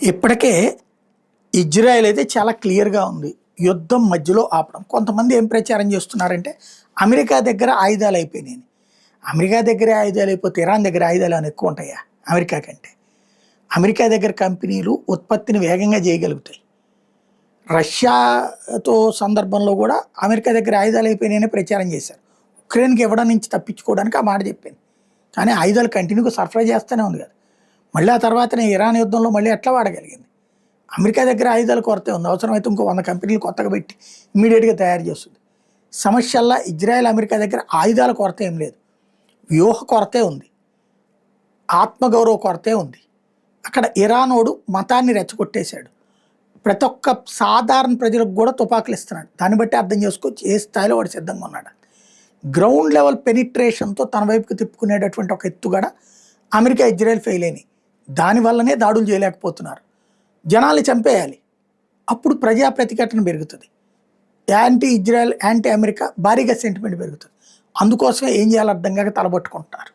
ఇప్పటికే ఇజ్రాయెల్ అయితే చాలా క్లియర్‌గా ఉంది. యుద్ధం మధ్యలో ఆపడం. కొంతమంది ఏం ప్రచారం చేస్తున్నారంటే, అమెరికా దగ్గర ఆయుధాలయిపోయినాయని. అమెరికా దగ్గరే ఆయుధాలయిపోతే ఇరాన్ దగ్గర ఆయుధాలేమైనా ఎక్కువుంటాయా అమెరికా కంటే? అమెరికా దగ్గర కంపెనీలు ఉత్పత్తిని వేగంగా చేయగలుగుతాయి. రష్యాతో సందర్భంలో కూడా అమెరికా దగ్గర ఆయుధాలయిపోయినాయని ప్రచారం చేశారు. ఉక్రెయిన్‌కి ఇవ్వడం నుంచి తప్పించుకోవడానికి ఆ మాట చెప్పింది. కానీ ఆయుధాలు కంటిన్యూగా సరఫరా చేస్తూనే ఉంది కదా! మళ్ళీ ఆ తర్వాతనే ఇరాన్ యుద్ధంలో మళ్ళీ ఎట్లా వాడగలిగింది? అమెరికా దగ్గర ఆయుధాల కొరతే ఉంది. అవసరమైతే ఇంకో 100 కంపెనీలు కొత్తగా పెట్టి ఇమ్మీడియేట్‌గా తయారు చేస్తుంది. సమస్యల్లా ఇజ్రాయెల్, అమెరికా దగ్గర ఆయుధాల కొరత ఏం లేదు. వ్యూహ కొరతే ఉంది. ఆత్మగౌరవ కొరతే ఉంది. అక్కడ ఇరానోడు మతాన్ని రెచ్చగొట్టేశాడు. ప్రతి ఒక్క సాధారణ ప్రజలకు కూడా తుపాకులు ఇస్తున్నాడు. దాన్ని బట్టి అర్థం చేసుకోవచ్చు ఏ స్థాయిలో వాడు సిద్ధంగా ఉన్నాడు. గ్రౌండ్ లెవెల్ పెనిట్రేషన్‌తో తన వైపుకి తిప్పుకునేటటువంటి ఒక ఎత్తుగడ అమెరికా, ఇజ్రాయెల్ ఫెయిల్ అయినాయి. దానివల్లనే దాడులు చేయలేకపోతున్నారు. జనాల్ని చంపేయాలి. అప్పుడు ప్రజా ప్రతిఘటన పెరుగుతుంది. యాంటీ ఇజ్రాయెల్, యాంటీ అమెరికా భారీగా సెంటిమెంట్ పెరుగుతుంది. అందుకోసమే ఏం చేయాలో అర్థం కాక తలబట్టుకుంటున్నారు.